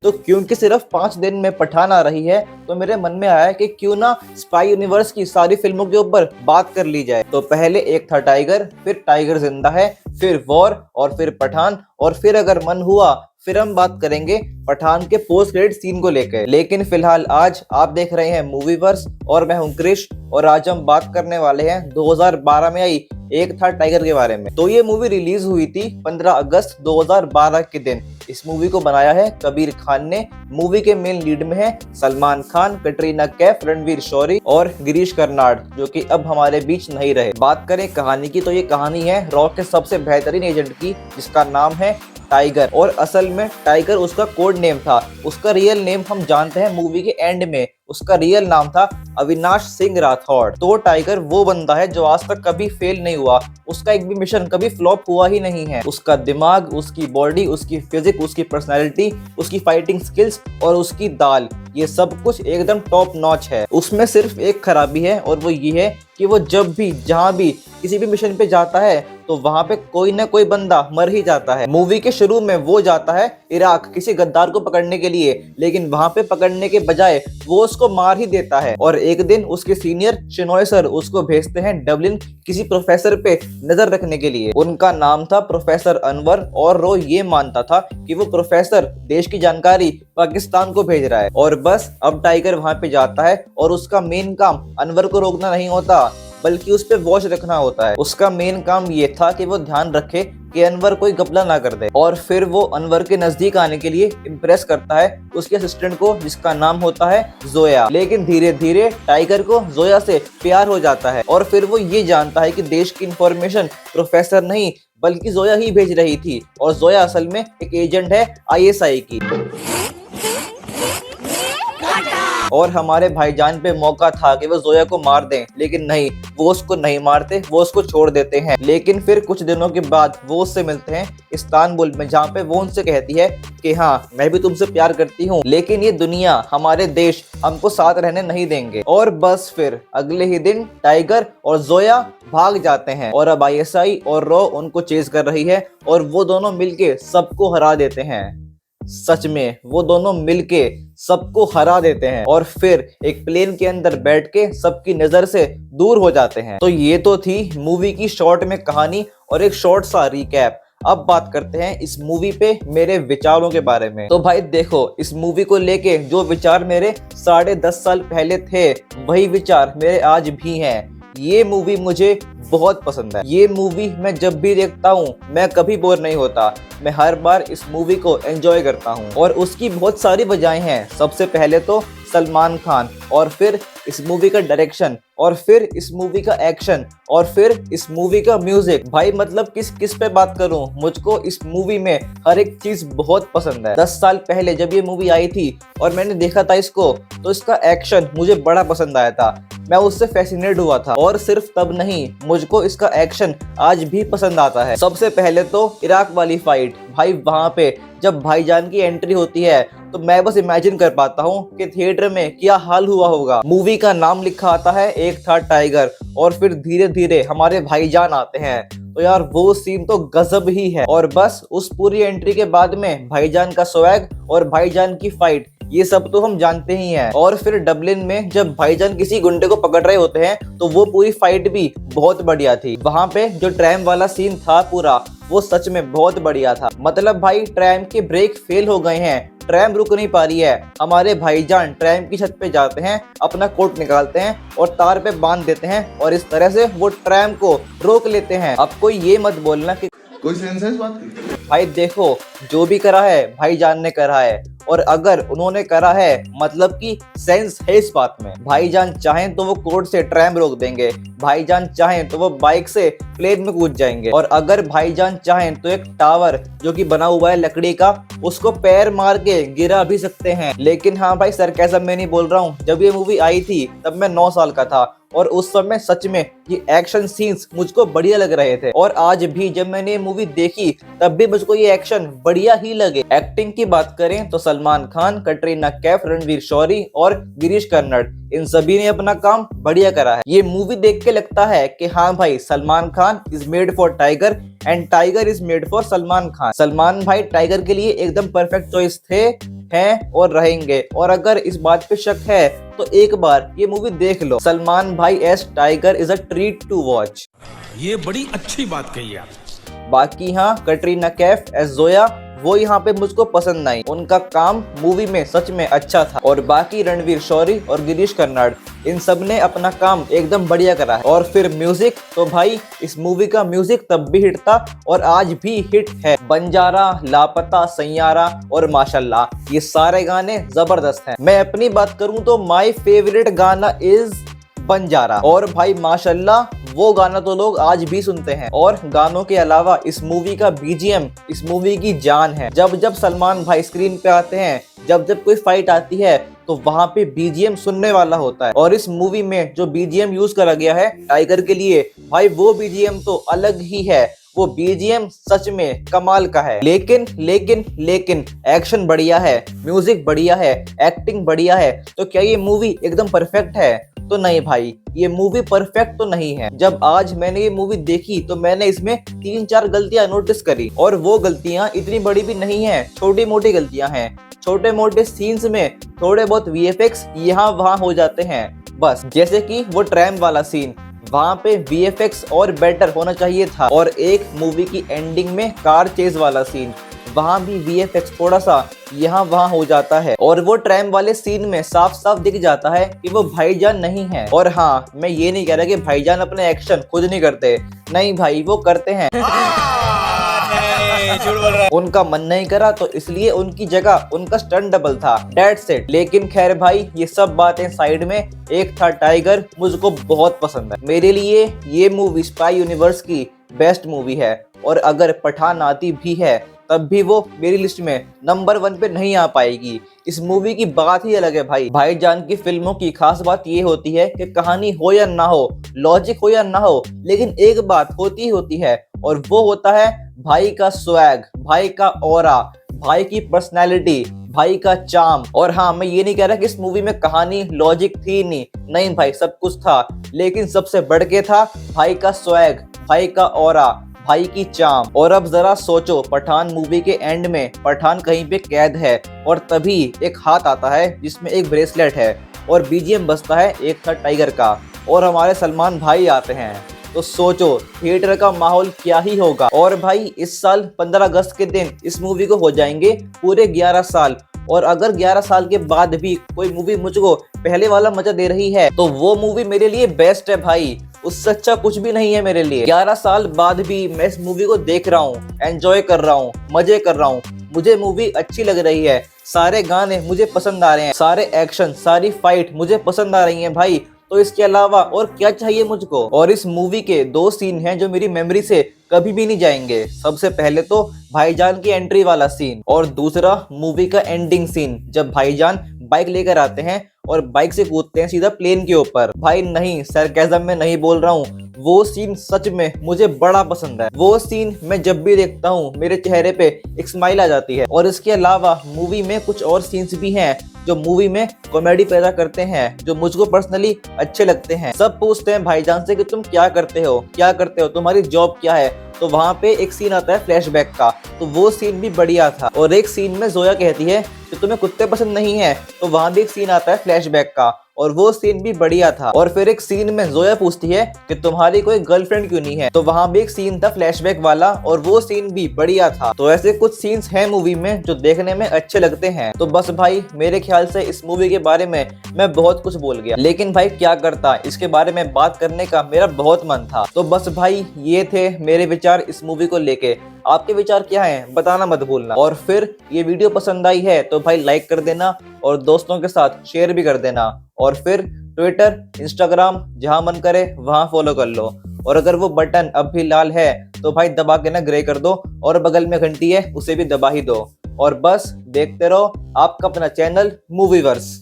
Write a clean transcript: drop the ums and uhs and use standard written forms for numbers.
तो क्योंकि सिर्फ 5 दिन में पठान आ रही है तो मेरे मन में आया कि क्यों ना स्पाई यूनिवर्स की सारी फिल्मों के ऊपर बात कर ली जाए। तो पहले एक था टाइगर, फिर टाइगर जिंदा है, फिर वॉर और फिर पठान, और फिर अगर मन हुआ फिर हम बात करेंगे पठान के पोस्ट क्रेडिट सीन को लेकर। लेकिन फिलहाल आज आप देख रहे हैं मूवीवर्स और मैं हूं क्रिश, और आज हम बात करने वाले हैं 2012 में आई एक था टाइगर के बारे में। तो ये मूवी रिलीज हुई थी 15 अगस्त 2012 के दिन। इस मूवी को बनाया है कबीर खान ने। मूवी के मेन लीड में है सलमान खान, कटरीना कैफ, रणवीर शौरी और गिरीश कर्नाड, जो कि अब हमारे बीच नहीं रहे। बात करें कहानी की तो ये कहानी है रॉक के सबसे बेहतरीन एजेंट की, जिसका नाम है टाइगर। और असल में टाइगर उसका कोड नेम था, उसका रियल नेम हम जानते हैं मूवी के एंड में। उसका रियल नाम था अविनाश सिंह राठौड़। तो टाइगर वो बंदा है जो आज तक कभी फेल नहीं हुआ, उसका एक भी मिशन कभी फ्लॉप हुआ ही नहीं है। उसका दिमाग, उसकी बॉडी, उसकी फिजिक, उसकी पर्सनैलिटी, उसकी फाइटिंग स्किल्स और उसकी दाल, ये सब कुछ एकदम टॉप नॉच है। उसमें सिर्फ एक खराबी है और वो ये है कि वो जब भी जहाँ भी किसी भी मिशन पे जाता है तो वहां पे कोई ना कोई बंदा मर ही जाता है। मूवी के शुरू में वो जाता है इराक किसी गद्दार को पकड़ने के लिए, लेकिन वहां पे पकड़ने के बजाय वो उसको मार ही देता है। और एक दिन उसके सीनियर शिनोय सर उसको भेजते हैं डबलिन किसी प्रोफेसर पे नजर रखने के लिए। उनका नाम था प्रोफेसर अनवर, और वो ये मानता था कि वो प्रोफेसर देश की जानकारी पाकिस्तान को भेज रहा है। और बस अब टाइगर वहां पे जाता है और उसका मेन काम अनवर को रोकना नहीं होता, बल्कि उस पे वॉच रखना होता है। उसका मेन काम ये था कि वो ध्यान रखे कि अनवर कोई घपला ना कर दे। और फिर वो अनवर के नजदीक आने के लिए इम्प्रेस करता है उसके असिस्टेंट को, जिसका नाम होता है जोया। लेकिन धीरे धीरे टाइगर को जोया से प्यार हो जाता है, और फिर वो ये जानता है कि देश की इंफॉर्मेशन प्रोफेसर नहीं बल्कि जोया ही भेज रही थी, और जोया असल में एक एजेंट है ISI की। और हमारे भाईजान पे मौका था कि वो जोया को मार दें, लेकिन नहीं, वो उसको नहीं मारते, वो उसको छोड़ देते हैं। लेकिन फिर कुछ दिनों के बाद वो उससे मिलते हैं इस्तांबुल में, जहाँ पे वो उनसे कहती है कि हाँ मैं भी तुमसे प्यार करती हूँ, लेकिन ये दुनिया, हमारे देश हमको साथ रहने नहीं देंगे। और बस फिर अगले ही दिन टाइगर और जोया भाग जाते हैं, और अब ISI और रॉ उनको चेज कर रही है, और वो दोनों मिलके सबको हरा देते हैं। सच में वो दोनों मिलके सबको हरा देते हैं, और फिर एक प्लेन के अंदर बैठ के सबकी नजर से दूर हो जाते हैं। तो ये तो थी मूवी की शॉर्ट में कहानी और एक शॉर्ट सा रिकैप। अब बात करते हैं इस मूवी पे मेरे विचारों के बारे में। तो भाई देखो, इस मूवी को लेके जो विचार मेरे 10.5 साल पहले थे, वही विचार मेरे आज भी हैं। ये मूवी मुझे बहुत पसंद है। ये मूवी मैं जब भी देखता हूँ मैं कभी बोर नहीं होता, मैं हर बार इस मूवी को एंजॉय करता हूँ। और उसकी बहुत सारी वजहें हैं। सबसे पहले तो सलमान खान, और फिर इस मूवी का डायरेक्शन, और फिर इस मूवी का एक्शन, और फिर इस मूवी का म्यूजिक। भाई मतलब किस किस पे बात करूं, मुझको इस मूवी में हर एक चीज बहुत पसंद है। 10 साल पहले जब ये मूवी आई थी और मैंने देखा था इसको, तो इसका एक्शन मुझे बड़ा पसंद आया था, मैं उससे फैसिनेट हुआ था। और सिर्फ तब नहीं, मुझको इसका एक्शन आज भी पसंद आता है। सबसे पहले तो इराक वाली फाइट, भाई वहां पे जब भाईजान की एंट्री होती है तो मैं बस इमेजिन कर पाता हूँ कि थिएटर में क्या हाल हुआ होगा। मूवी का नाम लिखा आता है एक था टाइगर, और फिर धीरे धीरे हमारे भाईजान आते हैं, तो यार वो सीन तो गजब ही है। और बस उस पूरी एंट्री के बाद में भाईजान का स्वैग और भाईजान की फाइट, ये सब तो हम जानते ही हैं। और फिर डबलिन में जब भाईजान किसी गुंडे को पकड़ रहे होते हैं तो वो पूरी फाइट भी बहुत बढ़िया थी। वहां पे जो ट्रैम वाला सीन था पूरा, वो सच में बहुत बढ़िया था। मतलब भाई ट्रैम के ब्रेक फेल हो गए हैं, ट्रैम रुक नहीं पा रही है, हमारे भाईजान ट्रैम की छत पे जाते हैं, अपना कोट निकालते हैं और तार पे बांध देते हैं, और इस तरह से वो ट्रैम को रोक लेते हैं। अब कोई ये मत बोलना कि कोई सेंस है इस बात की? भाई देखो, जो भी करा है भाईजान ने करा है, और अगर उन्होंने करा है मतलब कि सेंस है इस बात में। भाईजान चाहें तो वो कोर्ट से ट्रैम रोक देंगे, भाईजान चाहें तो वो बाइक से प्लेन में कूद जाएंगे, और अगर भाईजान चाहें तो एक टावर जो कि बना हुआ है लकड़ी का, उसको पैर मार के गिरा भी सकते हैं। लेकिन हाँ भाई, सरकाज़म में नहीं बोल रहा हूँ। जब ये मूवी आई थी तब मैं 9 साल का था, और उस समय सच में ये एक्शन सीन्स मुझको बढ़िया लग रहे थे। और आज भी जब मैंने ये मूवी देखी तब भी मुझको ये एक्शन बढ़िया ही लगे। एक्टिंग की बात करें तो सलमान खान, कटरीना कैफ, रणवीर शौरी और गिरीश कर्नाड, इन सभी ने अपना काम बढ़िया करा है। ये मूवी देख के लगता है कि हाँ भाई, Salman Khan is made for tiger and tiger is made for Salman Khan. Salman भाई टाइगर के लिए एकदम परफेक्ट चॉइस थे, हैं और रहेंगे। और अगर इस बात पे शक है तो एक बार ये मूवी देख लो। सलमान भाई as Tiger is a treat to watch. ये बड़ी अच्छी बात कही आप। बाकी हाँ, कटरीना कैफ एज जोया वो यहाँ पे मुझको पसंद नहीं, उनका काम मूवी में सच में अच्छा था। और बाकी रणवीर शौरी और गिरीश कर्नाड इन सब ने अपना काम एकदम बढ़िया करा है। और फिर म्यूजिक तो भाई इस मूवी का म्यूजिक तब भी हिट था और आज भी हिट है। बंजारा, लापता, सैयारा और माशाल्लाह ये सारे गाने जबरदस्त हैं। मैं अपनी बात करूं तो माय फेवरेट गाना इज बंजारा। और भाई माशाल्लाह वो गाना तो लोग आज भी सुनते हैं। और गानों के अलावा इस मूवी का बीजीएम इस मूवी की जान है। जब जब सलमान भाई स्क्रीन पे आते हैं, जब जब कोई फाइट आती है तो वहाँ पे बीजीएम सुनने वाला होता है। और इस मूवी में जो बीजीएम यूज करा गया है टाइगर के लिए, भाई वो बीजीएम तो अलग ही है। वो बीजीएम सच में कमाल का है। लेकिन लेकिन लेकिन एक्शन बढ़िया है, म्यूजिक बढ़िया है, एक्टिंग बढ़िया है। तो क्या ये मूवी एकदम परफेक्ट है? तो नहीं भाई, ये मूवी परफेक्ट तो नहीं है। जब आज मैंने ये मूवी देखी तो मैंने इसमें 3-4 गलतियां नोटिस करी। और वो गलतियां इतनी बड़ी भी नहीं है, छोटी मोटी गलतियां हैं। छोटे मोटे सीन्स में थोड़े बहुत वीएफएक्स यहाँ वहाँ हो जाते हैं बस। जैसे कि वो ट्रैम वाला सीन, वहाँ पे वीएफएक्स और बेटर होना चाहिए था। और एक मूवी की एंडिंग में कार चेज वाला सीन, वहाँ भी वीएफएक्स थोड़ा सा यहाँ वहाँ हो जाता है। और वो ट्रैम वाले सीन में साफ साफ दिख जाता है कि वो भाईजान नहीं है। और हाँ, मैं ये नहीं कह रहा कि भाईजान अपने एक्शन खुद नहीं करते, नहीं भाई वो करते हैं। उनका मन नहीं करा तो इसलिए उनकी जगह उनका स्टंट डबल था, दैट्स इट। लेकिन खैर भाई ये सब बातें साइड में, एक था टाइगर मुझको बहुत पसंद है। मेरे लिए ये मूवी स्पाई यूनिवर्स की बेस्ट मूवी है। और अगर पठान आती भी है तब भी वो मेरी लिस्ट में नंबर 1 पे नहीं आ पाएगी। इस मूवी की बात ही अलग है भाई। भाईजान की फिल्मों की खास बात ये होती है कि कहानी हो या ना हो, लॉजिक हो या ना हो, लेकिन एक बात होती है और वो होता है भाई का स्वैग, भाई का ऑरा, भाई की पर्सनैलिटी, भाई का चार्म। और हाँ, मैं ये नहीं कह रहा कि इस मूवी में कहानी लॉजिक थी नहीं भाई सब कुछ था। लेकिन सबसे बढ़ के था भाई का स्वैग, भाई का ऑरा, भाई की चाम। और अब जरा सोचो, पठान मूवी के एंड में पठान कहीं पे कैद है और तभी एक हाथ आता है जिसमें एक ब्रेसलेट है और बीजीएम बजता है एक था टाइगर का और हमारे सलमान भाई आते हैं। तो सोचो थिएटर का माहौल क्या ही होगा। और भाई इस साल 15 अगस्त के दिन इस मूवी को हो जाएंगे पूरे 11 साल। और अगर 11 साल के बाद भी कोई मूवी मुझको पहले वाला मजा दे रही है तो वो मूवी मेरे लिए बेस्ट है भाई, उससे अच्छा कुछ भी नहीं है मेरे लिए। 11 साल बाद भी मैं इस मूवी को देख रहा हूँ, एंजॉय कर रहा हूँ, मजे कर रहा हूँ, मुझे मूवी अच्छी लग रही है, सारे गाने मुझे पसंद आ रहे हैं, सारे एक्शन, सारी फाइट मुझे पसंद आ रही हैं भाई। तो इसके अलावा और क्या चाहिए मुझको। और इस मूवी के 2 सीन हैं जो मेरी मेमोरी से कभी भी नहीं जाएंगे। सबसे पहले तो भाईजान की एंट्री वाला सीन और दूसरा मूवी का एंडिंग सीन, जब भाईजान बाइक लेकर आते हैं और बाइक से कूदते हैं सीधा प्लेन के ऊपर। भाई नहीं, सरकाज़म में नहीं बोल रहा हूँ, वो सीन सच में मुझे बड़ा पसंद है। वो सीन मैं जब भी देखता हूँ मेरे चेहरे पे एक स्माइल आ जाती है। और इसके अलावा मूवी में कुछ और सीन्स भी हैं जो मूवी में कॉमेडी पैदा करते हैं, जो मुझको पर्सनली अच्छे लगते हैं। सब पूछते हैं भाईजान से कि तुम क्या करते हो, तुम्हारी जॉब क्या है। तो वहाँ पे एक सीन आता है फ्लैशबैक का, तो वो सीन भी बढ़िया था। और एक सीन में जोया कहती है कि तुम्हें कुत्ते पसंद नहीं है, तो वहाँ भी एक सीन आता है फ्लैशबैक का और वो सीन भी बढ़िया था। और फिर एक सीन में जोया पूछती है कि तुम्हारी कोई गर्लफ्रेंड क्यों नहीं है, तो वहाँ भी एक सीन था फ्लैशबैक वाला और वो सीन भी बढ़िया था। तो ऐसे कुछ सीन्स हैं मूवी में जो देखने में अच्छे लगते हैं। तो बस भाई मेरे ख्याल से इस मूवी के बारे में मैं बहुत कुछ बोल गया, लेकिन भाई क्या करता, इसके बारे में बात करने का मेरा बहुत मन था। तो बस भाई ये थे मेरे विचार इस मूवी को लेके। आपके विचार क्या हैं बताना मत भूलना। और फिर ये वीडियो पसंद आई है तो भाई लाइक कर देना और दोस्तों के साथ शेयर भी कर देना। और फिर ट्विटर, इंस्टाग्राम जहां मन करे वहां फॉलो कर लो। और अगर वो बटन अब भी लाल है तो भाई दबा के ना ग्रे कर दो और बगल में घंटी है उसे भी दबा ही दो। और बस देखते रहो आपका अपना चैनल मूवीवर्स।